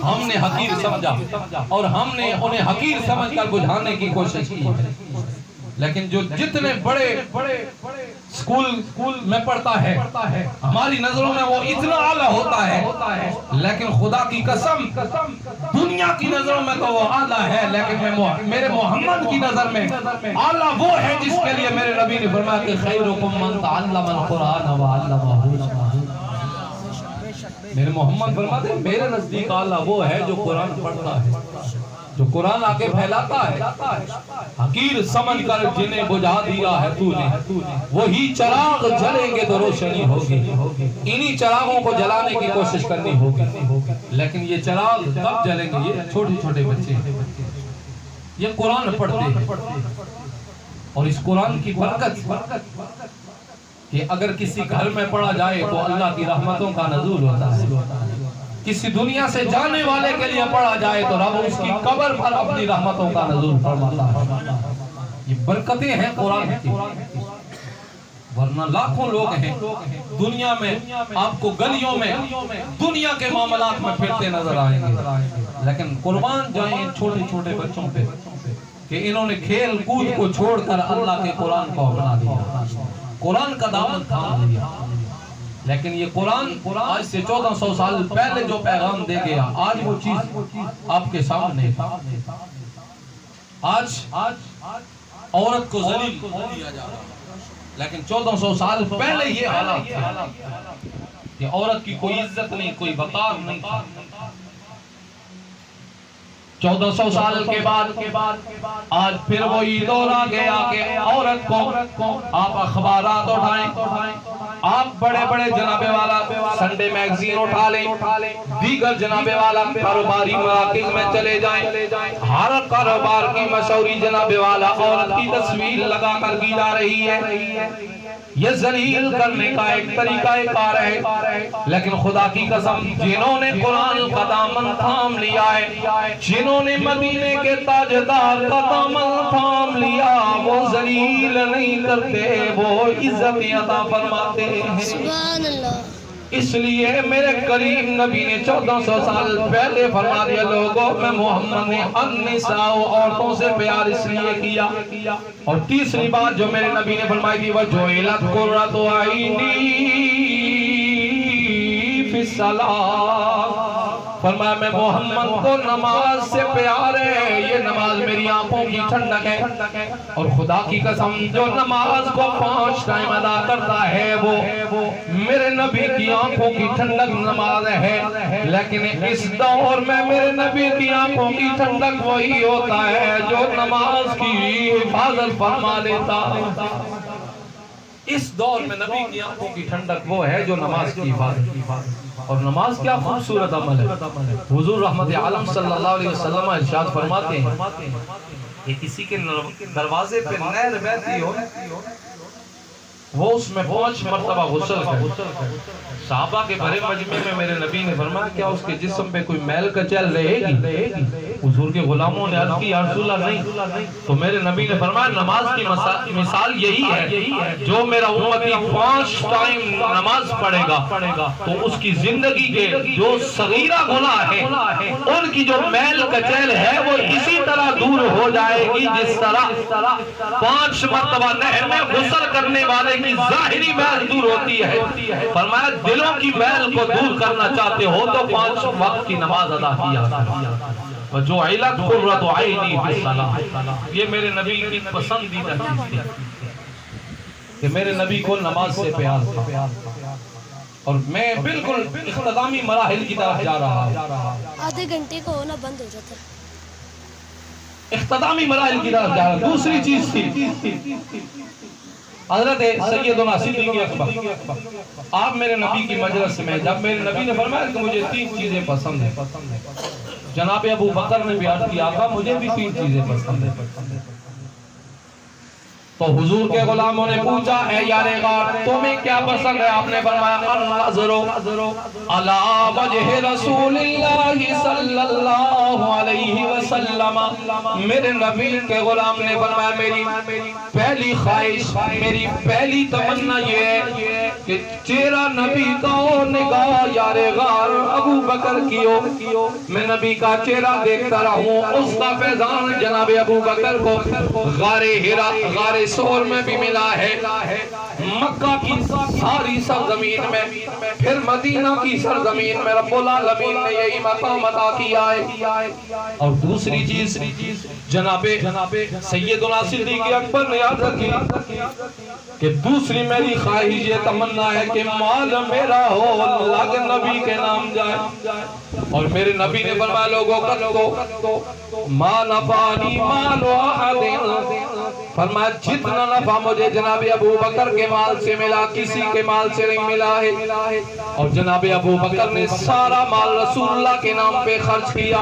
ہم نے حقیر سمجھا اور ہم نے انہیں حقیر سمجھ کر بجھانے کی کوشش کی ہے۔ لیکن جو جتنے بڑے سکول میں پڑھتا ہے ہماری نظروں میں وہ اتنا اعلیٰ ہوتا ہے، لیکن خدا کی قسم دنیا کی نظروں میں تو وہ اعلیٰ ہے، لیکن میرے محمد کی نظر میں اعلیٰ وہ ہے جس کے لیے میرے نبی نے فرمایا کہ خیرکم من تعلم القرآن وعلمہ۔ میرے محمد فرماتے ہیں میرے نزدیک اعلیٰ وہ ہے جو قرآن پڑھتا ہے، جو قرآن آگے پھیلاتا ہے۔ حقیر سمجھ کر جنہیں بجھا دیا ہے تو نے، وہی چراغ جلیں گے تو روشنی ہوگی، انہی چراغوں کو جلانے کی کوشش کرنی ہوگی۔ لیکن یہ چراغ کب جلیں گے؟ یہ چھوٹے چھوٹے بچے یہ قرآن پڑھتے ہیں، اور اس قرآن کی برکت کہ اگر کسی گھر میں پڑھا جائے تو اللہ کی رحمتوں کا نزول ہوتا ہے، کسی دنیا سے جانے والے کے لیے پڑھا جائے تو رب اس کی قبر پر اپنی رحمتوں کا نزول فرماتا ہے۔ یہ برکتیں ہیں قرآن کی، ورنہ لاکھوں لوگ ہیں دنیا میں آپ کو گلیوں میں دنیا کے معاملات میں پھرتے نظر آئیں گے، لیکن قربان جائیں چھوٹے چھوٹے بچوں پہ کہ انہوں نے کھیل کود کو چھوڑ کر اللہ کے قرآن کو اپنا دیا، قرآن کا دامن تھام لیا۔ لیکن یہ قرآن آج سے 1400 سال پہلے جو پیغام دے گیا، آج وہ چیز آپ کے سامنے۔ آج عورت کو ذلیل دیا جا رہا ہے، لیکن 1400 سال پہلے یہ حالات تھے کہ عورت کی کوئی عزت نہیں، کوئی وقار نہیں تھا۔ 1400 سال کے بعد آج پھر وہی دور آ گیا کہ عورت کو آپ اخبارات اٹھائیں، آپ بڑے بڑے جناب والا سنڈے میگزین اٹھا لیں، دیگر جناب والا کاروباری مراکز میں چلے جائیں، ہر کاروبار کی مشہوری جناب والا عورت کی تصویر لگا کر کی جا رہی ہے۔ یہ ذلیل کرنے کا ایک طریقہ کار ہے، لیکن خدا کی قسم جنہوں نے قرآن کا دامن تھام لیا ہے، جنہوں نے مدینے کے تاجدار کا دامن تھام لیا، وہ ذلیل نہیں کرتے، وہ عزت عطا فرماتے ہیں۔ سبحان اللہ۔ اس لیے میرے کریم نبی نے 1400 سال پہلے فرما دیا لوگوں میں محمد نے النساء عورتوں سے پیار اس لیے کیا۔ اور تیسری بات جو میرے نبی نے فرمائی تھی وَجُعِلَتْ قُرَّةُ عَيْنِي فِي الصَّلَاةِ، فرمایا میں محمد کو نماز سے پیار ہے، یہ نماز میری آنکھوں کی ٹھنڈک ہے۔ اور خدا کی قسم جو نماز کو 5 ٹائم ادا کرتا ہے وہ میرے نبی کی آنکھوں کی ٹھنڈک نماز ہے۔ لیکن اس دور میں میرے نبی کی آنکھوں کی ٹھنڈک وہی ہوتا ہے جو نماز کی حفاظت فرما لیتا۔ اس دور میں نبی کی آنکھوں کی ٹھنڈک وہ ہے جو نماز کی حفاظت۔ اور نماز کیا خوبصورت عمل ہے۔ حضور رحمت عالم صلی اللہ علیہ وسلم ارشاد فرماتے ہیں کہ کسی کے دروازے پہ نہر بہتی ہو وہ اس میں 5 مرتبہ غسل کرے۔ صحابہ کے بڑے مجمع میں میرے نبی نے فرمایا کیا اس کے جسم پہ کوئی میل کچیل رہے گی؟ حضور کے غلاموں نے عرض کی یا رسول اللہ نہیں۔ تو میرے نبی نے فرمایا نماز کی مثال یہی ہے، جو میرا امتی 5 ٹائم نماز پڑھے گا تو اس کی زندگی کے جو صغیرہ گناہ ہیں ان کی جو میل کچیل ہے وہ اسی طرح دور ہو جائے گی جس طرح 5 مرتبہ نہر میں غسل کرنے والے کی ظاہری میل دور ہوتی ہے۔ فرمایا دلوں کی میل کو دور کرنا چاہتے ہو تو 5 وقت کی نماز ادا کیا۔ وَجُعِلَتْ قُرَّةُ عَيْنِي فِي الصَّلَاةِ، یہ میرے نبی کی پسندیدہ چیز تھی کہ میرے نبی کو نماز سے پیار تھا۔ اور میں بالکل اختتامی مراحل کی طرف جا رہا ہوں، آدھے گھنٹے کو ہونا بند ہو جاتا ہے۔ اختتامی مراحل کی طرف جا رہا ہوں۔ دوسری چیز تھی حضرت سیدنا صدیق اکبر، آپ میرے نبی کی مجلس میں جب میرے نبی نے فرمایا کہ مجھے 3 چیزیں پسند ہیں، جناب ابو بکر نے بھی عرض کیا آقا مجھے بھی 3 چیزیں پسند ہیں۔ تو حضور کے غلاموں نے پوچھا اے یار غار تمہیں کیا پسند ہے؟ آپ نے فرمایا النظر علی وجہ رسول اللہ صلی اللہ اللہ علیہ وسلم میرے نبی کے غلام نے فرمایا میری پہلی خواہش میری پہلی تمنا یہ ہے کہ چہرہ نبی کا ہو نگاہ یار غار ابو بکر کی ہو میں نبی کا چہرہ دیکھتا رہوں اس کا فیضان جناب ابو بکر کو غار ہرا غار سور میں بھی ملا ہے مکہ کی ساری سرزمین میں پھر مدینہ کی سرزمین میں رب العالمین نے یہی مقام عطا کیا ہے اور دوسری چیز جناب سیدنا صدیق اکبر نے یاد رکھی کہ دوسری میری خواہش یہ تمنا ہے کہ مال میرا ہو اللہ کے نبی کے نام جائے اور میرے نبی نے فرمایا لوگوں کرو ما نفعنی مال احد فرمایا جتنا نفع مجھے جناب ابو بکر کے مال سے ملا کسی کے مال سے نہیں ملا ہے اور جناب ابو بکر نے سارا مال رسول اللہ کے نام پہ خرچ کیا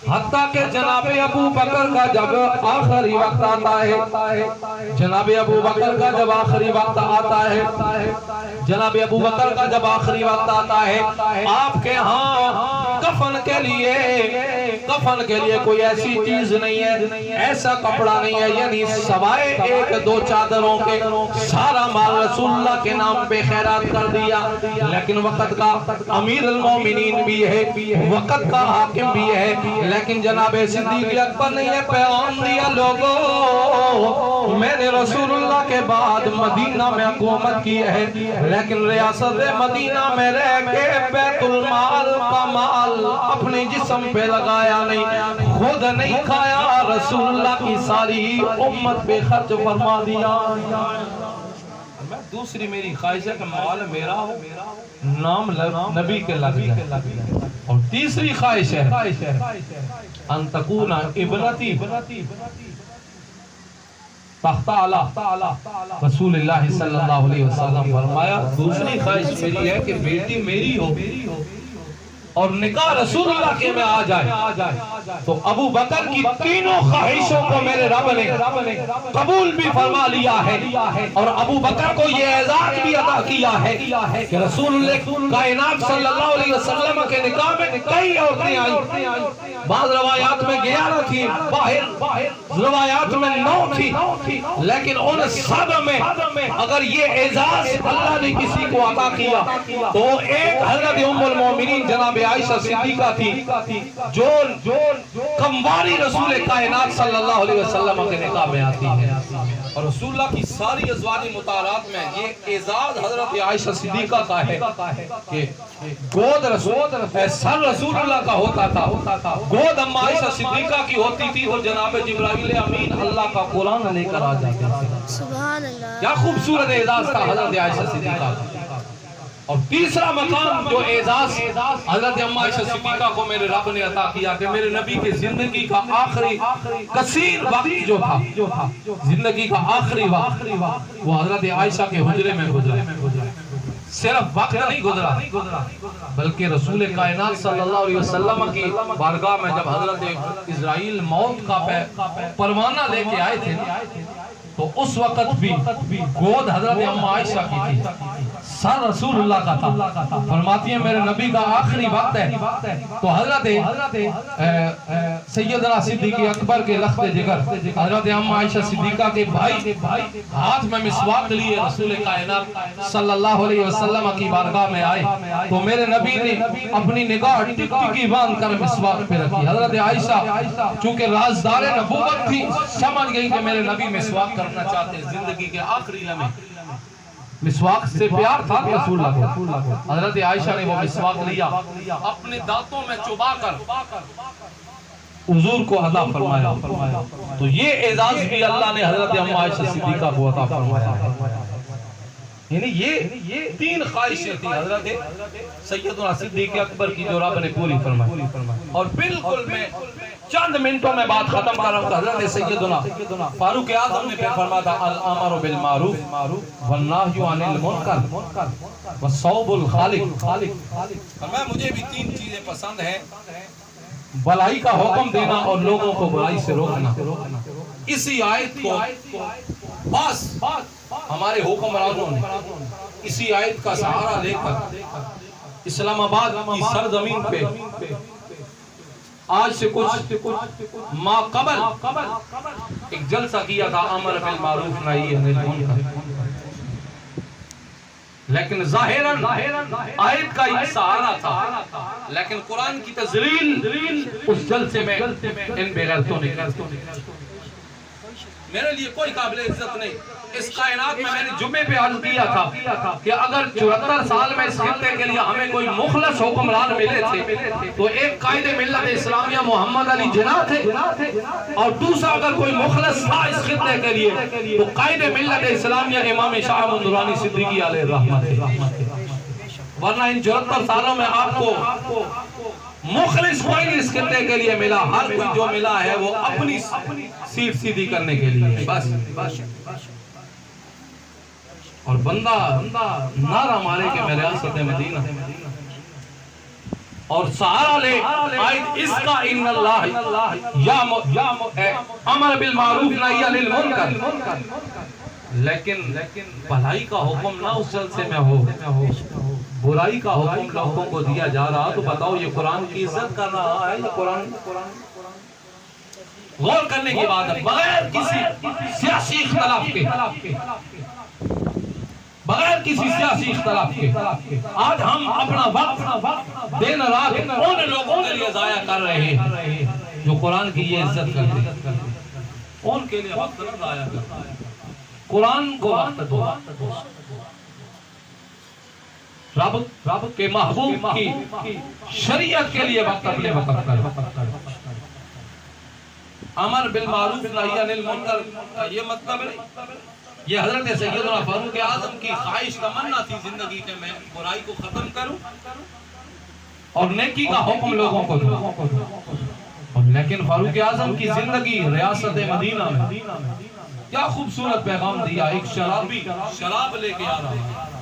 حتیٰ کہ جناب ابو بکر کا جب آخری وقت آتا ہے جناب ابو بکر کا جب آخری وقت آتا ہے جناب ابو بکر کا جب آخری وقت آتا ہے آپ کے ہاں کفن کے لیے کوئی ایسی چیز نہیں ہے ایسا کپڑا نہیں ہے یعنی سوائے ایک دو چادروں کے سارا مال رسول اللہ کے نام پہ خیرات کر دیا لیکن وقت کا امیر المومنین بھی ہے وقت کا حاکم بھی ہے لیکن جناب صدیق اکبر نے یہ پیغام دیا لوگوں میں نے رسول اللہ کے بعد مدینہ میں حکومت کی ہے لیکن ریاست مدینہ میں رہ کے بیت المال کا مال اپنے جسم پہ لگایا نہیں خود نہیں کھایا رسول اللہ کی ساری امت پہ خرچ فرما دیا دوسری میری خواہش ہے کہ مال میرا ہو نام نبی کے لگ جائے اور تیسری خواہش ہے ان تکون ابنتی تحت اعلی رسول اللہ صلی اللہ علیہ وسلم فرمایا دوسری خواہش میری ہے کہ بیٹی میری ہو اور نکاح رسول اللہ کے میں آ جائے تو ابو بکر کی تینوں خواہشوں کو میرے رب نے قبول بھی فرما لیا ہے اور ابو بکر کو یہ اعزاز بھی عطا کیا ہے کہ رسول اللہ کائنات صلی اللہ علیہ وسلم کے نکاح میں کئی عورتیں آئیں بعض روایات میں 11 تھی باہر روایات میں 9 تھی لیکن ان سب میں اگر یہ اعزاز اللہ نے کسی کو عطا کیا تو ایک حضرت ام المومنین جناب عائشہ صدیقہ تھی جو کمواری رسول کائنات صلی اللہ علیہ وسلم کے نکاح میں آتی ہے اور رسول اللہ کی ساری ازواج مطہرات میں یہ اعزاز حضرت عائشہ صدیقہ کا ہے کہ گود سر رسول اللہ کا ہوتا تھا گود اما عائشہ صدیقہ کی ہوتی تھی اور جناب جبرائیل امین اللہ کا قرآن لے کر آ جاتے تھے سبحان اللہ کیا خوبصورت اعزاز تھا حضرت عائشہ صدیقہ کا اور تیسرا مقام جو اعزاز حضرت اما عائشہ صدیقہ کو میرے رب نے عطا کیا کہ میرے نبی کی زندگی کا آخری کثیر وقت جو تھا زندگی کا آخری وقت وہ حضرت عائشہ کے حجرے میں گزرا صرف وقت نہیں گزرا بلکہ رسول کائنات صلی اللہ علیہ وسلم کی بارگاہ میں جب حضرت اسرائیل موت کا پروانہ لے کے آئے تھے تو اس وقت بھی گود حضرت اما عائشہ کی تھی سر رسول اللہ کا تھا فرماتی ہیں میرے نبی کا آخری وقت ہے تو حضرت سیدنا صدیق اکبر کے لخت جگر حضرت اما عائشہ صدیقہ کے بھائی ہاتھ میں مسواک لیے رسول کائنات صلی اللہ علیہ وسلم کی بارگاہ میں آئے تو میرے نبی نے اپنی نگاہ ٹکی باندھ کر مسواک پہ رکھی حضرت عائشہ چونکہ رازدار نبوت تھی سمجھ گئی کہ میرے نبی مسواک کرنا چاہتے ہیں زندگی کے آخری لمحے مسواک سے پیار تھا رسول اللہ کو حضرت عائشہ نے وہ مسواک لیا اپنے دانتوں میں چبا کر حضور کو عطا فرمایا تو یہ اعزاز بھی اللہ نے حضرت اما عائشہ صدیقہ کو عطا فرمایا یعنی یہ تین خواہشیں تھی حضرت سیدنا صدیق اکبر کی جو رب نے پوری فرمائی اور بالکل میں چند منٹوں میں بات ختم کر رہا ہوں حضرت سیدنا فاروق اعظم نے پھر فرمایا تھا الامر بالمعروف والنہی عن المنکر والصوب الخالق فرمایا مجھے بھی تین چیزیں پسند ہیں بھلائی کا حکم دینا اور لوگوں کو برائی سے روکنا اسی آیت کو بس ہمارے حکمرانوں نے اسی آیت کا سہارا لے کر اسلام آباد کی سرزمین پہ آج سے کچھ ماہ قبل ایک جلسہ کیا تھا امر بالمعروف نہی عن المنکر، لیکن ظاہراً آیت کا یہ سہارا تھا، لیکن قرآن کی تذلیل اس جلسے میں ان بغیرتوں نے کی۔ میرے لیے کوئی قابل عزت نہیں۔ اس کائنات میں نے جمعے پہ عرض کیا تھا کہ اگر 74 سال میں اس خطے کے لیے ہمیں کوئی مخلص حکمران ملے تھے تو ایک قائد ملت اسلامیہ محمد علی جناح تھے، اور دوسرا اگر کوئی مخلص تھا اس خطے کے لیے تو قائد ملت اسلامیہ امام شاہ احمد نورانی صدیقی علیہ الرحمہ تھے۔ ورنہ ان 74 سالوں میں آپ کو مخلص کوئی نہیں اس خطے کے لیے ملا، ہر کوئی جو ملا ہے وہ اپنی سیٹ سیدھی کرنے کے لیے بس۔ اور بندہ نعرہ مارے کہ میں ریاست مدینہ، اور سہارا لے آیت اس کا ان اللہ امر بالمعروف نہی عن المنکر، لیکن بھلائی کا حکم نہ اس جلسے میں ہو، برائی کا حکم لوگوں کو دیا جا رہا، تو بتاؤ یہ قرآن کی عزت کر رہا ہے؟ یہ قرآن غور کرنے کی بات ہے، بغیر کسی سیاسی اختلاف کے، بغیر کسی سیاسی اختلاف کے آج ہم اپنا وقت دن رات ان لوگوں کے لیے ضائع کر رہے ہیں جو قرآن کی یہ عزت کرتے ہیں، ان کے لیے وقت نہ ضائع کرتے ہیں، قرآن کو وقت دو، رب کے محبوب کی شریعت کے لیے وقت اپنے وقت کرو۔ امر بالمعروف نہی عن المنکر یہ مطلب ہے، یہ حضرت سیدنا فاروق اعظم کی خواہش تمنا تھی زندگی کے میں برائی کو ختم کروں اور نیکی کا حکم لوگوں کو دوں، لیکن فاروق اعظم کی زندگی ریاست مدینہ میں کیا خوبصورت پیغام دیا۔ ایک شرابی شراب لے کے آ رہا ہے،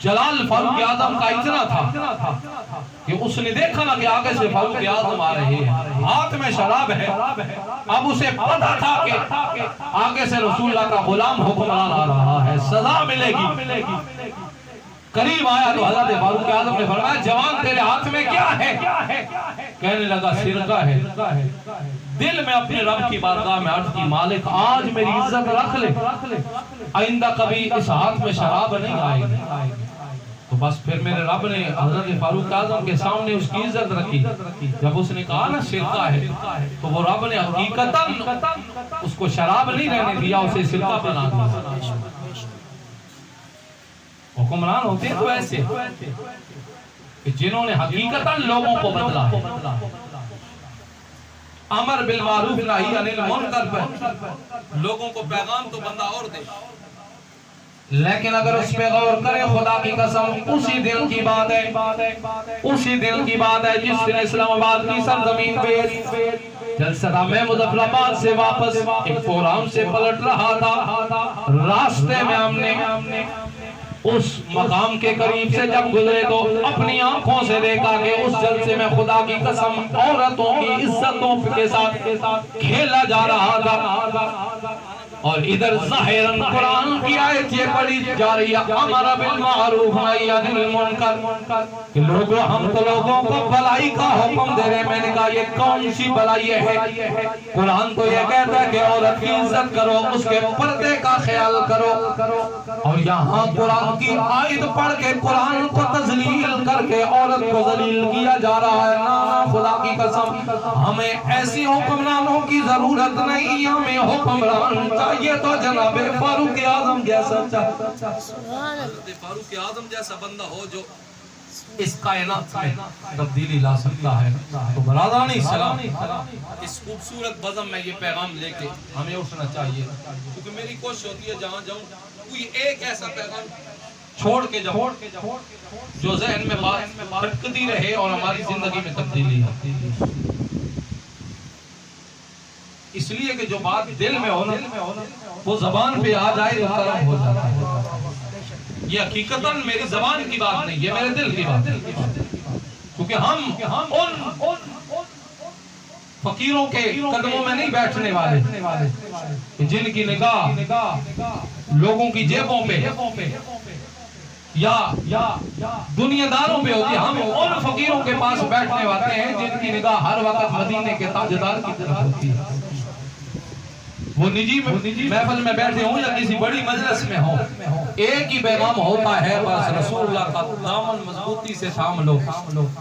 جلال فاروق اعظم کا اتنا تھا کہ اس نے دیکھا نا کہ آگے سے فاروق اعظم آ رہے ہیں، ہاتھ میں شراب ہے، اب اسے پتا تھا کہ آگے سے رسول اللہ کا غلام حکمران آ رہا ہے، سزا ملے گی۔ قریب آیا تو حضرت فاروق اعظم نے فرمایا جوان تیرے ہاتھ میں کیا ہے؟ کہنے لگا سرقہ ہے۔ دل میں اپنے رب کی بارگاہ میں عرض کی مالک آج میری عزت رکھ لے، آئندہ کبھی اس ہاتھ میں شراب نہیں آئے گی۔ تو بس پھر میرے رب نے حضرت فاروق اعظم کے سامنے اس کی عزت رکھی، جب اس نے کہا نا سرقہ ہے تو وہ رب نے حقیقتاً اس کو شراب نہیں رہنے دیا، اسے سرقہ بنا دیا۔ حکمران ہوتے ہیں تو ایسے کہ جنہوں نے حقیقتاً لوگوں کو بدلا ہے۔ امر بالمعروف نہی عن المنکر پر لوگوں کو پیغام تو بندہ اور دے، لیکن اگر اس پہ غور کرے خدا کی قسم اسی دل کی بات ہے، اسی دل کی بات ہے جس دن اسلام آباد کی سرزمین پہ جلسہ میں مظفر آباد سے واپس ایک پروگرام سے پلٹ رہا تھا، راستے میں ہم نے اس مقام کے قریب سے جب گزرے تو اپنی آنکھوں سے دیکھا کہ اس جلسے میں خدا کی قسم عورتوں کی عزتوں کے ساتھ کھیلا جا رہا تھا، اور ادھر ظاہراً قرآن کی آیت یہ پڑھی جا رہی ہے امر بالمعروف نہی عن المنکر کہ لوگوں ہم تو لوگوں کو بھلائی کا حکم دے رہے ہیں۔ میں نے کہا یہ کون سی بھلائی ہے؟ قرآن تو یہ کہتا ہے کہ عورت کی عزت کرو، اس کے پردے کا خیال کرو، اور یہاں قرآن کی آیت پڑھ کے قرآن کو تذلیل کر کے عورت کو ذلیل کیا جا رہا ہے۔ نا خدا کی قسم ہمیں ایسی حکمرانوں کی ضرورت نہیں، ہمیں حکمران چاہیے تو جناب فاروق اعظم جیسا حضرت فاروق اعظم جیسا بندہ ہو جو اس کائنات میں تبدیلی لا سکتا ہے۔ تو برادران اسلام اس خوبصورت بزم میں یہ پیغام لے کے ہمیں اٹھنا چاہیے، کیونکہ میری کوشش ہوتی ہے جہاں جاؤں کوئی ایک ایسا پیغام چھوڑ کے جاؤں جو ذہن میں بات بھٹکتی رہے اور ہماری زندگی میں تبدیلی آتی ہے۔ اس لیے کہ جو بات دل میں ہونا وہ زبان پہ آ جائے تو کرم ہو جاتا ہے۔ یہ حقیقتاً میری زبان کی بات نہیں، یہ میرے دل کی بات ہے، کیونکہ ہم ان فقیروں کے قدموں میں نہیں بیٹھنے والے جن کی نگاہ لوگوں کی جیبوں پہ یا دنیا داروں پہ ہوتی ہے، ہم ان فقیروں کے پاس بیٹھنے والے ہیں جن کی نگاہ ہر وقت مدینے کے تاجدار کی طرف ہوتی ہے۔ وہ نجی محفل میں بیٹھے ہوں یا کسی بڑی مجلس میں ہوں، ایک ہی پیغام ہوتا ہے، بس رسول اللہ کا دامن مضبوطی سے تھام لو،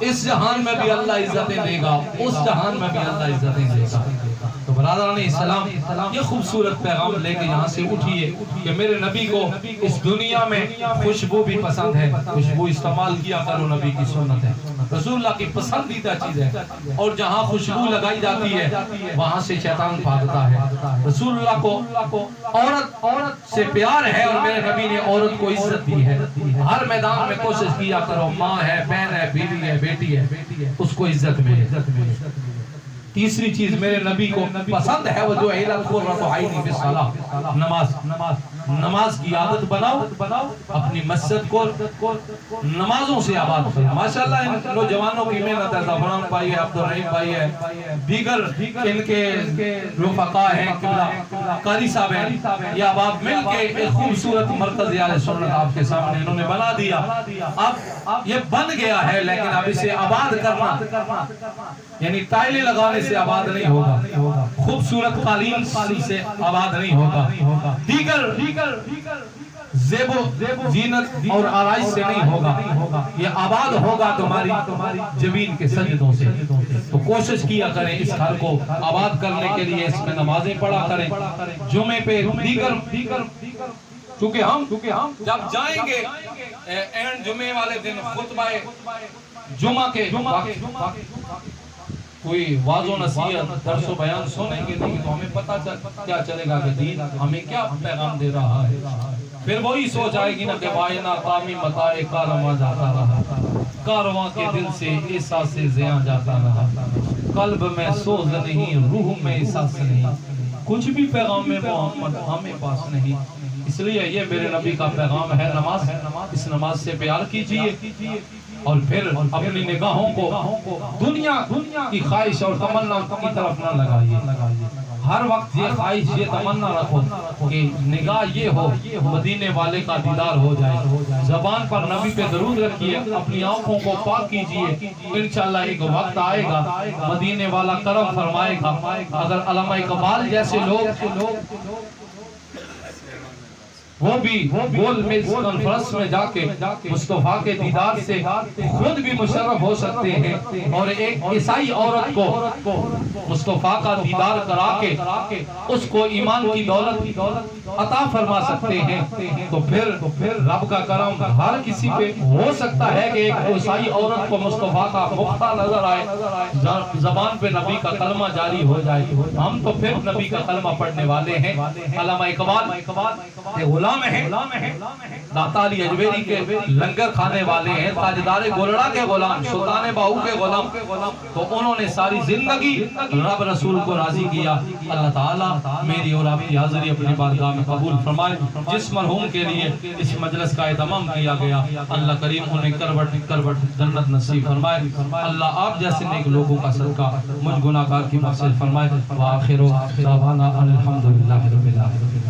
اس جہان میں بھی اللہ عزتیں دے گا، اس جہان میں بھی اللہ عزتیں دے گا۔ تو برادران اسلام، یہ خوبصورت پیغام لے کے یہاں سے اٹھیے کہ میرے نبی کو اس دنیا میں خوشبو بھی پسند ہے، خوشبو استعمال کیا کرو، نبی کی سنت ہے، رسول اللہ کی پسندیدہ چیز ہے، اور جہاں خوشبو لگائی جاتی ہے وہاں سے شیطان بھاگتا ہے۔ رسول اللہ کو عورت سے پیار ہے، اور میرے نبی نے عورت کو عزت دی ہے۔ ہر میدان میں کوشش کیا کرو، ماں ہے، بہن ہے، بیوی ہے، بیٹی ہے، اس کو عزت ملے۔ تیسری چیز میرے نبی کو پسند ہے، وہ جو نماز کی عادت بناؤ، اپنی مسجد کو نمازوں سے آباد کرو۔ ماشاءاللہ ان نوجوانوں کی محنت ہے، زفران بھائی ہے، عبدالرحیم بھائی ہے، دیگر ان کے رفقا ہیں، قاری صاحب ہیں، یہ آباد مل کے ایک خوبصورت مرکز اہل سنت آپ کے سامنے انہوں نے بنا دیا۔ اب یہ بن گیا ہے، لیکن اب اسے آباد کرنا، یعنی ٹائلیں لگانے سے آباد نہیں ہوگا، خوبصورت قالین سے آباد نہیں ہوگا، دیگر زیب و زینت اور آرائش سے نہیں ہوگا، یہ آباد ہوگا تمہاری زمین کے سجدوں سے۔ تو کوشش کیا کریں اس گھر کو آباد کرنے کے لیے، اس میں نمازیں پڑھا کریں، جمعے پہ دیگر، چونکہ ہم جب جائیں گے اینڈ جمعے والے دن خطبہ جمعہ کے کوئی واضح و نصیحت درس و بیان سنیں گے نہیں تو ہمیں پتہ کیا چلے گا کہ دین ہمیں کیا پیغام دے رہا ہے۔ پھر وہی سوچ آئے گی نا کہ وائنا قامی متائے کارواں جاتا رہا، کارواں کے دل سے احساس زیاں جاتا رہا، قلب میں سوز نہیں، روح میں احساس نہیں، کچھ بھی پیغام میں محمد ہمیں پاس نہیں۔ اس لیے یہ میرے نبی کا پیغام ہے، نماز، اس نماز سے پیار کیجئے، اور پھر اپنی نگاہوں کو دنیا کی خواہش اور تمنا کی طرف نہ لگائیے۔ ہر وقت یہ خواہش، یہ تمنا رکھو کہ نگاہ یہ ہو مدینے والے کا دیدار ہو جائے، زبان پر نبی پہ درود رکھیے، اپنی آنکھوں کو پاک کیجئے، انشاءاللہ ایک وقت آئے گا مدینے والا کرم فرمائے گا۔ اگر علامہ اقبال جیسے لوگ وہ بھی گول میز کانفرنس میں جا کے مصطفیٰ کے دیدار سے خود بھی مشرف ہو سکتے ہیں، اور ایک عیسائی عورت کو مصطفیٰ کا دیدار کرا کے اس کو ایمان کی دولت عطا فرما سکتے ہیں، تو پھر رب کا کرم ہر کسی پہ ہو سکتا ہے کہ ایک عیسائی عورت کو مصطفیٰ کا مختہ نظر آئے، زبان پہ نبی کا کلمہ جاری ہو جائے، ہم تو پھر نبی کا کلمہ پڑھنے والے ہیں۔ علامہ اقبال غلام ہیں، داتا علی اجمیری کے لنگر کھانے والے ہیں، تاجدار گولڑا کے غلام، سلطان باہو کے غلام، تو انہوں نے ساری زندگی رب رسول کو راضی کیا۔ اللہ تعالیٰ میری اور آپ کی حاضری اپنی بارگاہ میں قبول فرمائے۔ جس مرحوم کے لیے اس مجلس کا اہتمام کیا گیا، اللہ کریم انہیں کروٹ جنت نصیب فرمائے۔ اللہ آپ جیسے نیک لوگوں کا صدقہ مجھ گناہگار کی مغفرت فرمائے۔ وآخر دعوانا الحمدللہ رب العالمین۔